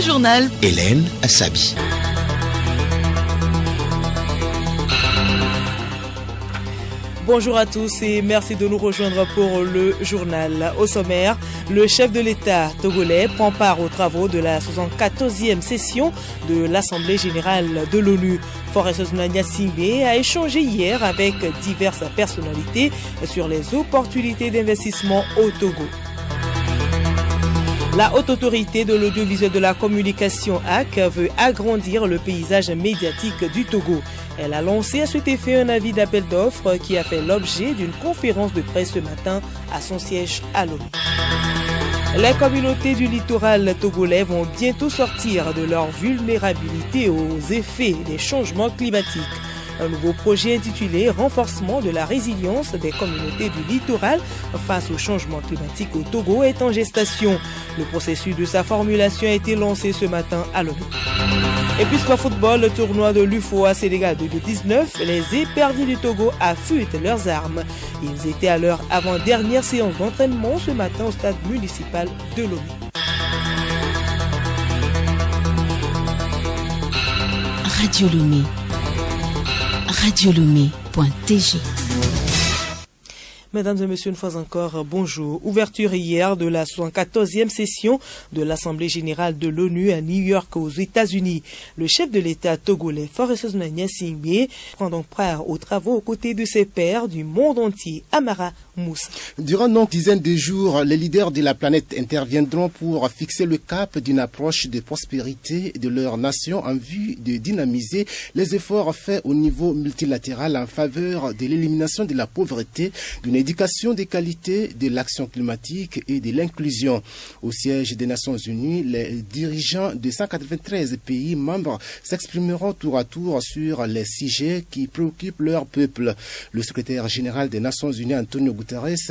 journal. Hélène Assabi. Bonjour à tous et merci de nous rejoindre pour le journal. Au sommaire, le chef de l'État togolais prend part aux travaux de la 74e session de l'Assemblée générale de l'ONU. Faure Sosnoa-Niassingbe a échangé hier avec diverses personnalités sur les opportunités d'investissement au Togo. La Haute Autorité de l'Audiovisuel de la Communication HAC veut agrandir le paysage médiatique du Togo. Elle a lancé à cet effet un avis d'appel d'offres qui a fait l'objet d'une conférence de presse ce matin à son siège à Lomé. Les communautés du littoral togolais vont bientôt sortir de leur vulnérabilité aux effets des changements climatiques. Un nouveau projet intitulé « Renforcement de la résilience des communautés du littoral face au changement climatique au Togo » est en gestation. Le processus de sa formulation a été lancé ce matin à Lomé. Et puisqu'en football, le tournoi de l'UFOA Sénégal 2019, les éperdus du Togo affûtent leurs armes. Ils étaient à leur avant-dernière séance d'entraînement ce matin au stade municipal de Lomé. Radio Lomé. radiolomé.tg. Mesdames et messieurs, une fois encore, bonjour. Ouverture hier de la 74e session de l'Assemblée générale de l'ONU à New York aux États-Unis. Le chef de l'État togolais, Faure Sosnoa-Niassingbe, prend donc part aux travaux aux côtés de ses pairs du monde entier. Amara Moussa. Durant une dizaine de jours, les leaders de la planète interviendront pour fixer le cap d'une approche de prospérité de leur nation en vue de dynamiser les efforts faits au niveau multilatéral en faveur de l'élimination de la pauvreté, d'une éducation de qualité, de l'action climatique et de l'inclusion. Au siège des Nations Unies, les dirigeants de 193 pays membres s'exprimeront tour à tour sur les sujets qui préoccupent leur peuple. Le secrétaire général des Nations Unies, Antonio Guterres,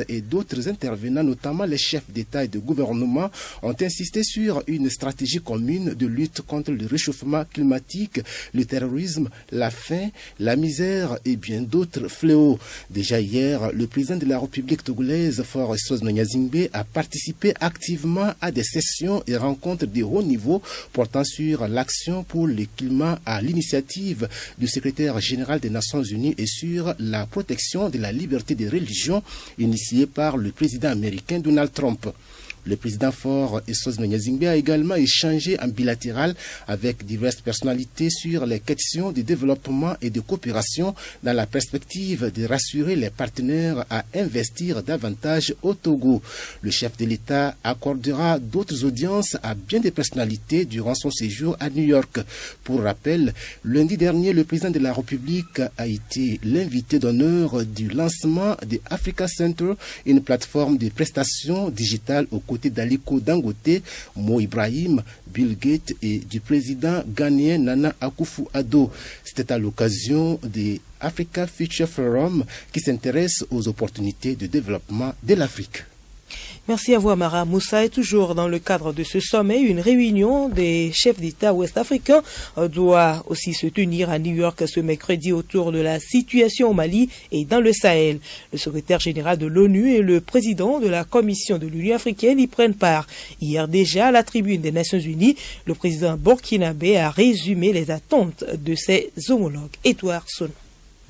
et d'autres intervenants, notamment les chefs d'État et de gouvernement, ont insisté sur une stratégie commune de lutte contre le réchauffement climatique, le terrorisme, la faim, la misère et bien d'autres fléaux. Déjà hier, le président de la République togolaise, Faure Sosnoa-Niassingbe, a participé activement à des sessions et rencontres de haut niveau portant sur l'action pour le climat à l'initiative du secrétaire général des Nations Unies et sur la protection de la liberté de religion initiée par le président américain Donald Trump. Le président Faure Sosnoa-Niassingbe a également échangé en bilatéral avec diverses personnalités sur les questions de développement et de coopération dans la perspective de rassurer les partenaires à investir davantage au Togo. Le chef de l'État accordera d'autres audiences à bien des personnalités durant son séjour à New York. Pour rappel, lundi dernier, le président de la République a été l'invité d'honneur du lancement de Africa Center, une plateforme de prestations digitales au côté d'Aliko Dangote, Mo Ibrahim, Bill Gates et du président ghanéen Nana Akufo-Addo. C'était à l'occasion de Africa Future Forum qui s'intéresse aux opportunités de développement de l'Afrique. Merci à vous, Amara Moussa. Et toujours dans le cadre de ce sommet, une réunion des chefs d'État ouest-africains doit aussi se tenir à New York ce mercredi autour de la situation au Mali et dans le Sahel. Le secrétaire général de l'ONU et le président de la Commission de l'Union africaine y prennent part. Hier déjà, à la tribune des Nations Unies, le président burkinabé a résumé les attentes de ses homologues. Edouard Son.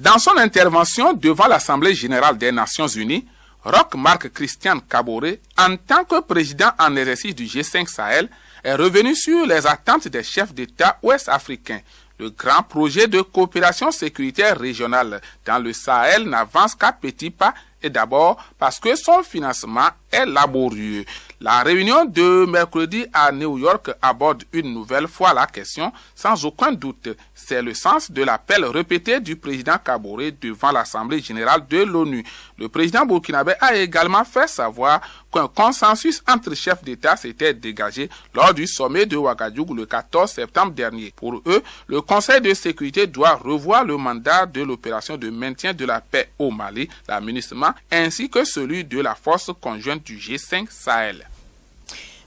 Dans son intervention devant l'Assemblée générale des Nations Unies, Roch Marc Christian Kaboré, en tant que président en exercice du G5 Sahel, est revenu sur les attentes des chefs d'État ouest-africains. Le grand projet de coopération sécuritaire régionale dans le Sahel n'avance qu'à petits pas, et d'abord parce que son financement est laborieux. La réunion de mercredi à New York aborde une nouvelle fois la question, sans aucun doute. C'est le sens de l'appel répété du président Kaboré devant l'Assemblée générale de l'ONU. Le président burkinabé a également fait savoir qu'un consensus entre chefs d'État s'était dégagé lors du sommet de Ouagadougou le 14 septembre dernier. Pour eux, le Conseil de sécurité doit revoir le mandat de l'opération de maintien de la paix au Mali, la MINUSMA, ainsi que celui de la force conjointe du G5 Sahel.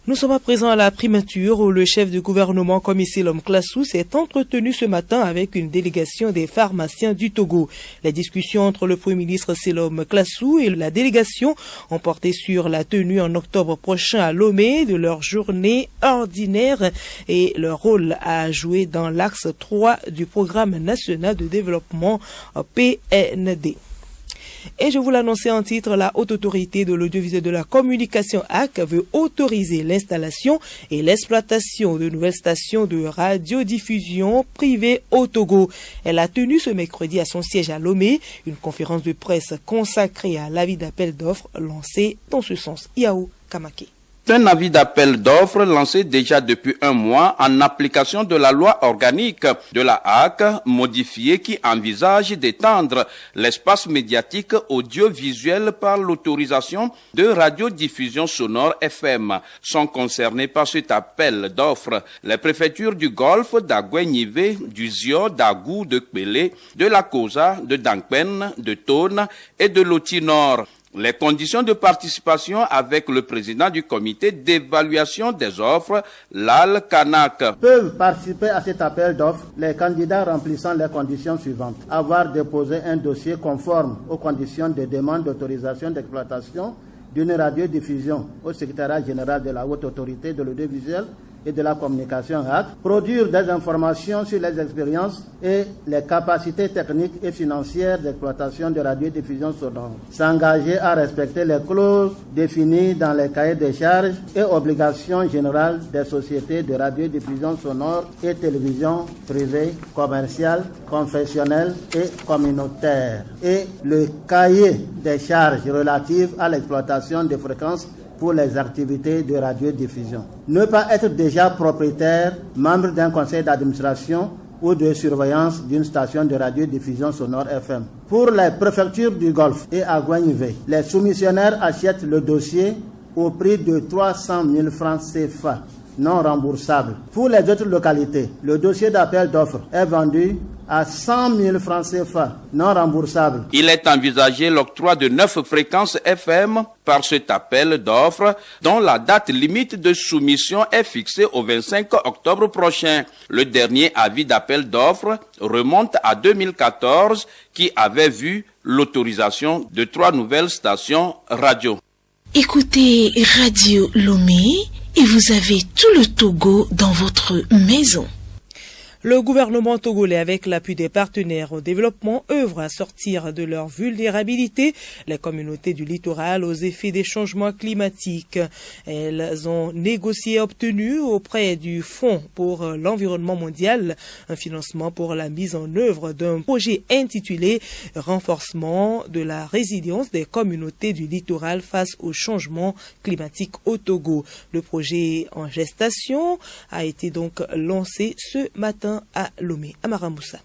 Nous sommes à présent à la primature où le chef du gouvernement Kwame Selom Klasu s'est entretenu ce matin avec une délégation des pharmaciens du Togo. Les discussions entre le Premier ministre Selom Klasu et la délégation ont porté sur la tenue en octobre prochain à Lomé de leur journée ordinaire et leur rôle à jouer dans l'axe 3 du programme national de développement PND. Et je vous l'annonçais en titre, la Haute Autorité de l'Audiovisuel de la Communication HAC veut autoriser l'installation et l'exploitation de nouvelles stations de radiodiffusion privées au Togo. Elle a tenu ce mercredi à son siège à Lomé une conférence de presse consacrée à l'avis d'appel d'offres lancé dans ce sens. Yao Kamake. Un avis d'appel d'offres lancé déjà depuis un mois en application de la loi organique de la HAC modifiée qui envisage d'étendre l'espace médiatique audiovisuel par l'autorisation de radiodiffusion sonore FM. Sont concernés par cet appel d'offres les préfectures du Golfe, d'Agoué-Nivé, du Zio, d'Agou, de Kpélé, de la Kosa, de Dankpen, de Tone et de Loti-Nord. Les conditions de participation avec le président du comité d'évaluation des offres, Lal Kanak. Peuvent participer à cet appel d'offres les candidats remplissant les conditions suivantes. Avoir déposé un dossier conforme aux conditions de demande d'autorisation d'exploitation d'une radiodiffusion au secrétariat général de la Haute Autorité de l'Audiovisuel et de la Communication HAC, produire des informations sur les expériences et les capacités techniques et financières d'exploitation de radiodiffusion sonore, s'engager à respecter les clauses définies dans les cahiers des charges et obligations générales des sociétés de radiodiffusion sonore et télévision privée, commerciale, confessionnelle et communautaire, et le cahier des charges relatives à l'exploitation des fréquences pour les activités de radiodiffusion. Ne pas être déjà propriétaire, membre d'un conseil d'administration ou de surveillance d'une station de radiodiffusion sonore FM. Pour les préfectures du Golfe et à Agoué-Nivé, les soumissionnaires achètent le dossier au prix de 300 000 francs CFA non remboursables. Pour les autres localités, le dossier d'appel d'offres est vendu à 100 000 francs CFA non remboursables. Il est envisagé l'octroi de 9 fréquences FM par cet appel d'offres dont la date limite de soumission est fixée au 25 octobre prochain. Le dernier avis d'appel d'offres remonte à 2014 qui avait vu l'autorisation de 3 nouvelles stations radio. Écoutez Radio Lomé et vous avez tout le Togo dans votre maison. Le gouvernement togolais, avec l'appui des partenaires au développement, œuvre à sortir de leur vulnérabilité les communautés du littoral aux effets des changements climatiques. Elles ont négocié et obtenu auprès du Fonds pour l'environnement mondial un financement pour la mise en œuvre d'un projet intitulé « Renforcement de la résilience des communautés du littoral face aux changements climatiques au Togo ». Le projet en gestation a été donc lancé ce matin à Lomé, Amara Moussa.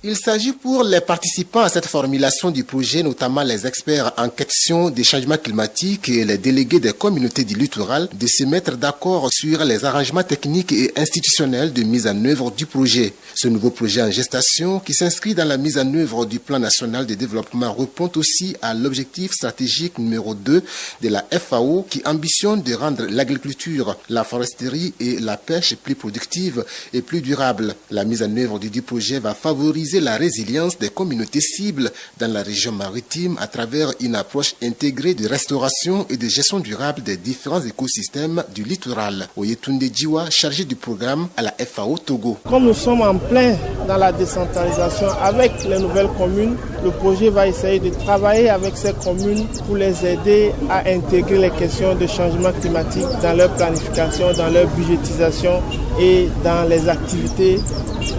Il s'agit pour les participants à cette formulation du projet, notamment les experts en question des changements climatiques et les délégués des communautés du littoral, de se mettre d'accord sur les arrangements techniques et institutionnels de mise en œuvre du projet. Ce nouveau projet en gestation, qui s'inscrit dans la mise en œuvre du plan national de développement, répond aussi à l'objectif stratégique numéro 2 de la FAO qui ambitionne de rendre l'agriculture, la foresterie et la pêche plus productives et plus durables. La mise en œuvre du projet va favoriser la résilience des communautés cibles dans la région maritime à travers une approche intégrée de restauration et de gestion durable des différents écosystèmes du littoral. Oyetunde Djiwa, chargé du programme à la FAO Togo. Comme nous sommes en plein dans la décentralisation avec les nouvelles communes, le projet va essayer de travailler avec ces communes pour les aider à intégrer les questions de changement climatique dans leur planification, dans leur budgétisation et dans les activités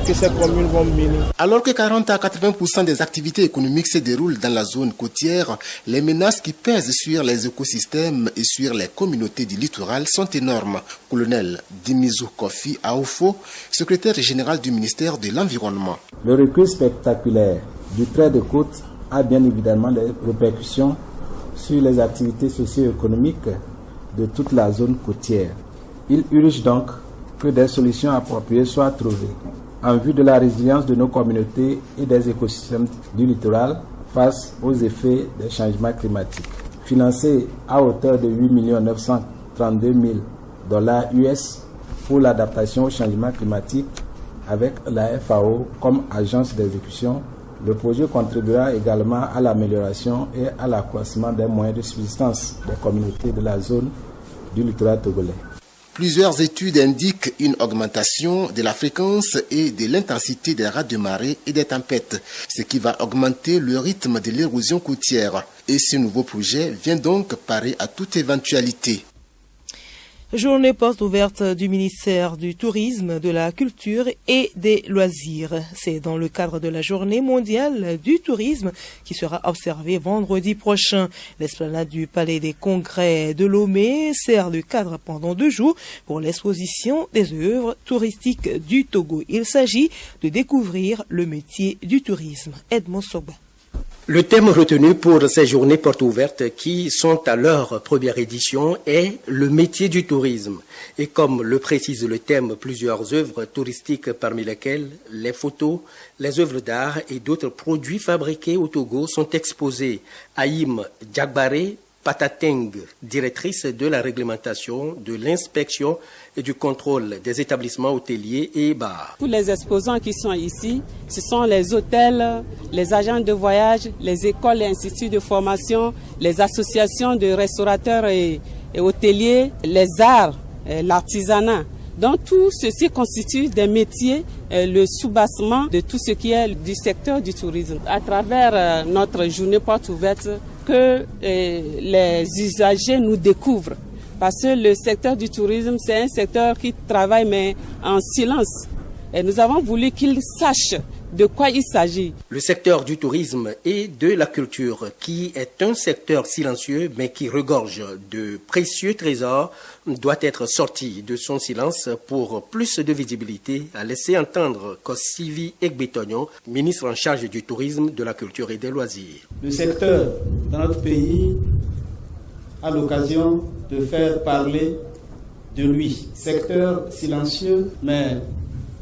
que ces communes vont mener. Alors que 40 à 80% des activités économiques se déroulent dans la zone côtière, les menaces qui pèsent sur les écosystèmes et sur les communautés du littoral sont énormes. Colonel Dimizu Kofi Aoufo, secrétaire général du ministère de l'Environnement. Le recul spectaculaire du trait de côte a bien évidemment des répercussions sur les activités socio-économiques de toute la zone côtière. Il urge donc que des solutions appropriées soient trouvées en vue de la résilience de nos communautés et des écosystèmes du littoral face aux effets des changements climatiques. Financé à hauteur de 8 932 dans l'AUS pour l'adaptation au changement climatique avec la FAO comme agence d'exécution. Le projet contribuera également à l'amélioration et à l'accroissement des moyens de subsistance des communautés de la zone du littoral togolais. Plusieurs études indiquent une augmentation de la fréquence et de l'intensité des rats de marée et des tempêtes, ce qui va augmenter le rythme de l'érosion côtière. Et ce nouveau projet vient donc parer à toute éventualité. Journée porte ouverte du ministère du Tourisme, de la Culture et des Loisirs. C'est dans le cadre de la Journée mondiale du tourisme qui sera observée vendredi prochain. L'esplanade du Palais des Congrès de Lomé sert de cadre pendant 2 jours pour l'exposition des œuvres touristiques du Togo. Il s'agit de découvrir le métier du tourisme. Edmond Sogba. Le thème retenu pour ces journées portes ouvertes qui sont à leur première édition est le métier du tourisme. Et comme le précise le thème, plusieurs œuvres touristiques parmi lesquelles les photos, les œuvres d'art et d'autres produits fabriqués au Togo sont exposés. Haïm Djagbaré Patateng, directrice de la réglementation, de l'inspection et du contrôle des établissements hôteliers et bars. Tous les exposants qui sont ici, ce sont les hôtels, les agents de voyage, les écoles et instituts de formation, les associations de restaurateurs et hôteliers, les arts, l'artisanat. Donc tout ceci constitue des métiers, le soubassement de tout ce qui est du secteur du tourisme. À travers notre journée porte ouverte, que les usagers nous découvrent. Parce que le secteur du tourisme, c'est un secteur qui travaille mais en silence. Et nous avons voulu qu'ils sachent de quoi il s'agit. Le secteur du tourisme et de la culture, qui est un secteur silencieux mais qui regorge de précieux trésors, doit être sorti de son silence pour plus de visibilité, a laissé entendre Kossivi Ekbetonyon, ministre en charge du tourisme, de la culture et des loisirs. Le secteur dans notre pays a l'occasion de faire parler de lui. Secteur silencieux, mais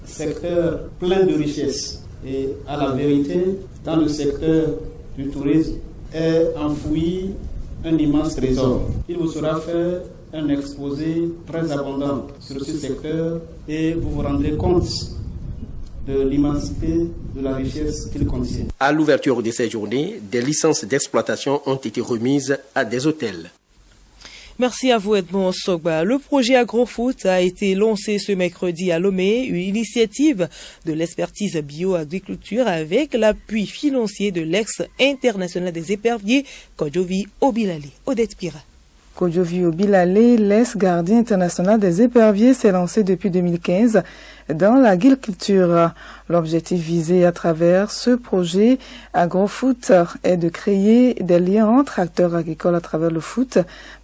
secteur plein de richesses. Et à la vérité, dans le secteur du tourisme est enfoui un immense trésor. Il vous sera fait un exposé très abondant sur ce secteur et vous vous rendrez compte de l'immensité de la richesse qu'il contient. À l'ouverture de ces journées, des licences d'exploitation ont été remises à des hôtels. Merci à vous Edmond Sogba. Le projet AgroFoot a été lancé ce mercredi à Lomé, une initiative de l'expertise bio-agriculture avec l'appui financier de l'ex-international des éperviers, Kodjovi Obilale. Odette Pira. Kodjovi Obilale, l'ex-gardien international des éperviers, s'est lancé depuis 2015 dans l'agriculture. L'objectif visé à travers ce projet AgroFoot est de créer des liens entre acteurs agricoles à travers le foot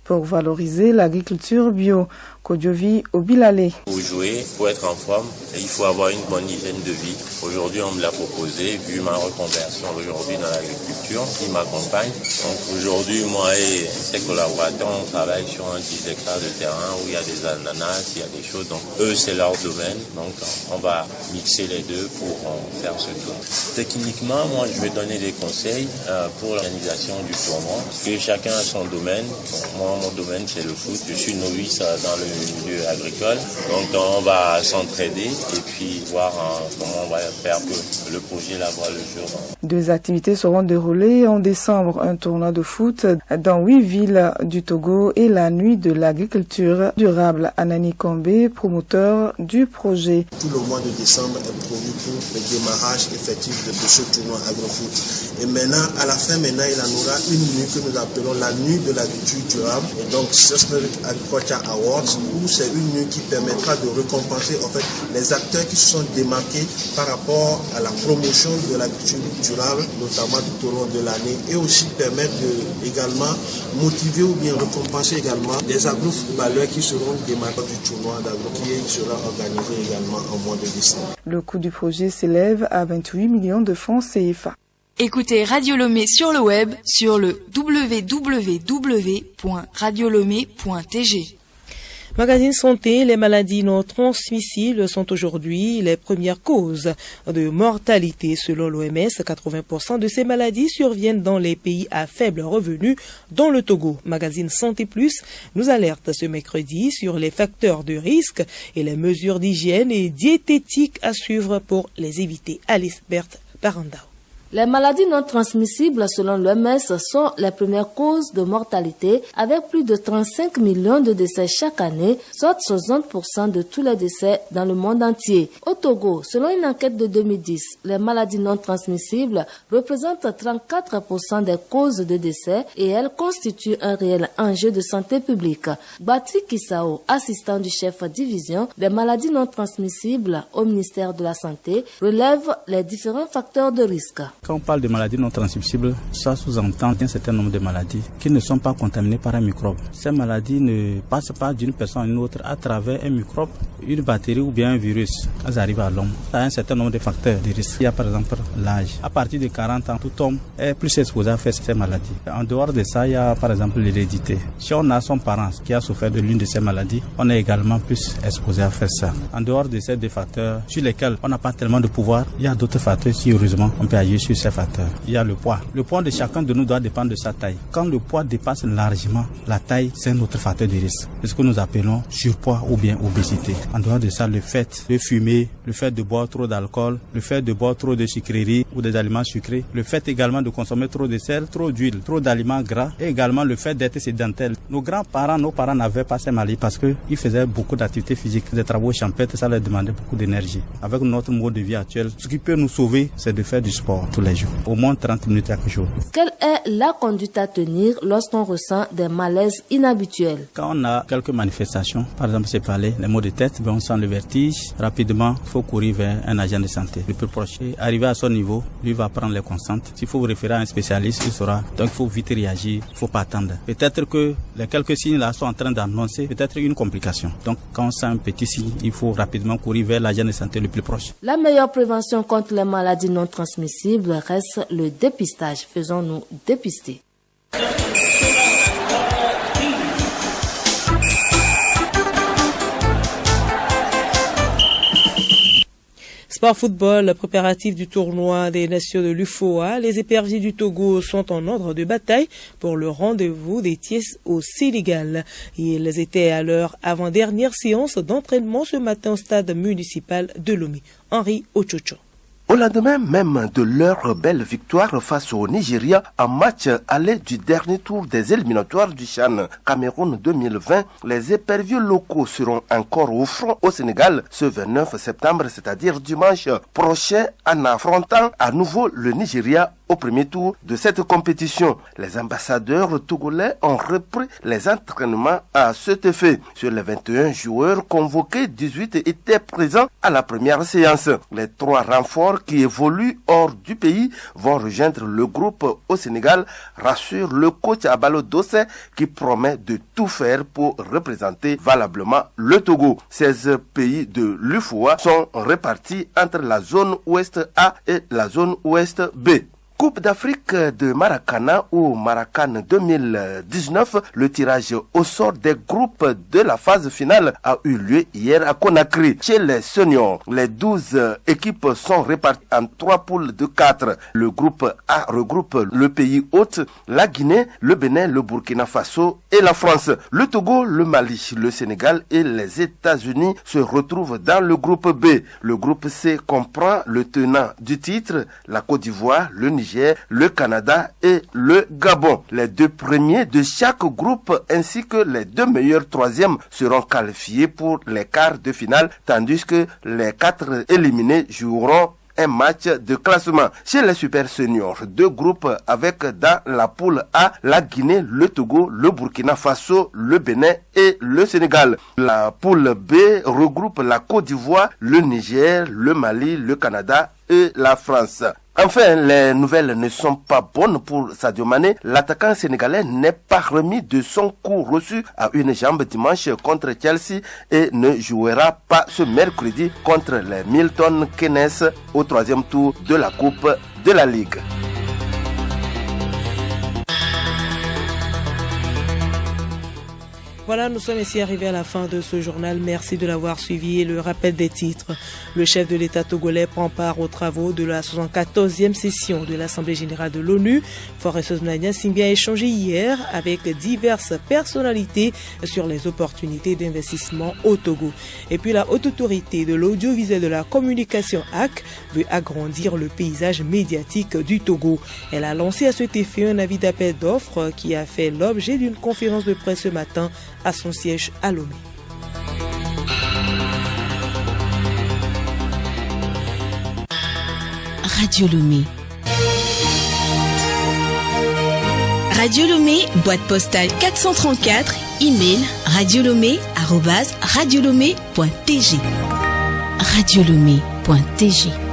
pour valoriser l'agriculture bio. Kodjovi Obilale. Pour jouer, pour être en forme, il faut avoir une bonne hygiène de vie. Aujourd'hui, on me l'a proposé, vu ma reconversion aujourd'hui dans l'agriculture, qui m'accompagne. Donc aujourd'hui, moi et ses collaborateurs, on travaille sur un 10 hectares de terrain où il y a des ananas, il y a des choses. Donc eux, c'est leur domaine. Donc on va mixer les deux pour faire ce tour. Techniquement, moi, je vais donner des conseils pour l'organisation du tournoi, parce que chacun a son domaine. Donc, moi, mon domaine, c'est le foot. Je suis novice dans le milieu agricole. Donc on va s'entraider et puis voir comment on va faire que le projet la voit le jour. 2 activités seront déroulées en décembre. Un tournoi de foot dans 8 villes du Togo et la nuit de l'agriculture durable. Anani Kombe, promoteur du projet. Tout le mois de décembre est prévu pour le démarrage effectif de ce tournoi AgroFoot. Et maintenant, à la fin, il en aura une nuit que nous appelons la nuit de l'agriculture durable. Et donc, Sustainable Agriculture Awards, où c'est une nuit qui permettra de récompenser en fait les acteurs qui se sont démarqués par rapport à la promotion de l'agriculture durable, notamment tout au long de l'année, et aussi permettre de également motiver ou bien récompenser également des agrofootballeurs qui seront démarqués du tournoi d'agro qui sera organisé également en mois de décembre. Le coût du projet s'élève à 28 millions de francs CFA. Écoutez Radio Lomé sur le web sur le www.radiolomé.tg. Magazine Santé, les maladies non transmissibles sont aujourd'hui les premières causes de mortalité. Selon l'OMS, 80% de ces maladies surviennent dans les pays à faible revenu, dont le Togo. Magazine Santé Plus nous alerte ce mercredi sur les facteurs de risque et les mesures d'hygiène et diététique à suivre pour les éviter. Alice Berthe Barandao. Les maladies non transmissibles, selon l'OMS, sont les premières causes de mortalité, avec plus de 35 millions de décès chaque année, soit 60% de tous les décès dans le monde entier. Au Togo, selon une enquête de 2010, les maladies non transmissibles représentent 34% des causes de décès et elles constituent un réel enjeu de santé publique. Batri Kisao, assistant du chef division des maladies non transmissibles au ministère de la Santé, relève les différents facteurs de risque. Quand on parle de maladies non transmissibles, ça sous-entend un certain nombre de maladies qui ne sont pas contaminées par un microbe. Ces maladies ne passent pas d'une personne à une autre à travers un microbe, une bactérie ou bien un virus. Elles arrivent à l'homme. Ça a un certain nombre de facteurs de risque. Il y a par exemple l'âge. À partir de 40 ans, tout homme est plus exposé à faire ces maladies. En dehors de ça, il y a par exemple l'hérédité. Si on a son parent qui a souffert de l'une de ces maladies, on est également plus exposé à faire ça. En dehors de ces deux facteurs sur lesquels on n'a pas tellement de pouvoir, il y a d'autres facteurs qui heureusement on peut agir sur ces facteurs. Il y a le poids. Le poids de chacun de nous doit dépendre de sa taille. Quand le poids dépasse largement la taille, c'est un autre facteur de risque. C'est ce que nous appelons surpoids ou bien obésité. En dehors de ça, le fait de fumer, le fait de boire trop d'alcool, le fait de boire trop de sucreries ou des aliments sucrés, le fait également de consommer trop de sel, trop d'huile, trop d'aliments gras et également le fait d'être sédentaire. Nos grands-parents, nos parents n'avaient pas ces maladies parce qu'ils faisaient beaucoup d'activités physiques, des travaux champêtres, ça leur demandait beaucoup d'énergie. Avec notre mode de vie actuel, ce qui peut nous sauver, c'est de faire du sport tous les jours, au moins 30 minutes chaque jour. Quelle est la conduite à tenir lorsqu'on ressent des malaises inhabituels? Quand on a quelques manifestations, par exemple c'est parler, les maux de tête, on sent le vertige, rapidement il faut courir vers un agent de santé le plus proche. Et arrivé à son niveau, lui va prendre les constantes. S'il faut vous référer à un spécialiste, il saura. Donc il faut vite réagir, il ne faut pas attendre. Peut-être que les quelques signes là sont en train d'annoncer peut-être une complication. Donc quand on sent un petit signe, il faut rapidement courir vers l'agent de santé le plus proche. La meilleure prévention contre les maladies non transmissibles reste le dépistage. Faisons-nous dépister. Sport football, préparatif du tournoi des nations de l'UFOA, les éperviers du Togo sont en ordre de bataille pour le rendez-vous des Thiès au Sénégal. Ils étaient à leur avant-dernière séance d'entraînement ce matin au stade municipal de Lomé. Henri Ochocho. Au lendemain même de leur belle victoire face au Nigeria en match aller du dernier tour des éliminatoires du CHAN Cameroun 2020, les éperviers locaux seront encore au front au Sénégal ce 29 septembre, c'est-à-dire dimanche prochain, en affrontant à nouveau le Nigeria au premier tour de cette compétition. Les ambassadeurs togolais ont repris les entraînements à cet effet. Sur les 21 joueurs convoqués, 18 étaient présents à la première séance. Les 3 renforts qui évoluent hors du pays vont rejoindre le groupe au Sénégal, rassure le coach Abalo Dossé qui promet de tout faire pour représenter valablement le Togo. 16 pays de l'UFOA sont répartis entre la zone ouest A et la zone ouest B. Coupe d'Afrique de Maracana ou Maracan 2019, le tirage au sort des groupes de la phase finale a eu lieu hier à Conakry. Chez les seniors, les 12 équipes sont réparties en 3 poules de 4. Le groupe A regroupe le pays hôte, la Guinée, le Bénin, le Burkina Faso et la France. Le Togo, le Mali, le Sénégal et les États-Unis se retrouvent dans le groupe B. Le groupe C comprend le tenant du titre, la Côte d'Ivoire, le Niger, le Canada et le Gabon. Les 2 premiers de chaque groupe ainsi que les 2 meilleurs troisièmes seront qualifiés pour les quarts de finale, tandis que les 4 éliminés joueront un match de classement. Chez les super seniors, 2 groupes avec dans la poule A la Guinée, le Togo, le Burkina Faso, le Bénin et le Sénégal. La poule B regroupe la Côte d'Ivoire, le Niger, le Mali, le Canada et la France. Enfin, les nouvelles ne sont pas bonnes pour Sadio Mané. L'attaquant sénégalais n'est pas remis de son coup reçu à une jambe dimanche contre Chelsea et ne jouera pas ce mercredi contre les Milton Keynes au 3e tour de la Coupe de la Ligue. Voilà, nous sommes ici arrivés à la fin de ce journal. Merci de l'avoir suivi et le rappel des titres. Le chef de l'État togolais prend part aux travaux de la 74e session de l'Assemblée générale de l'ONU. Forest Nania Simbia a échangé hier avec diverses personnalités sur les opportunités d'investissement au Togo. Et puis la Haute Autorité de l'Audiovisuel de la Communication AC veut agrandir le paysage médiatique du Togo. Elle a lancé à cet effet un avis d'appel d'offres qui a fait l'objet d'une conférence de presse ce matin à son siège à Lomé. Radio Lomé. Radio Lomé, boîte postale 434, email radiolomé@radiolomé.tg. radiolomé.tg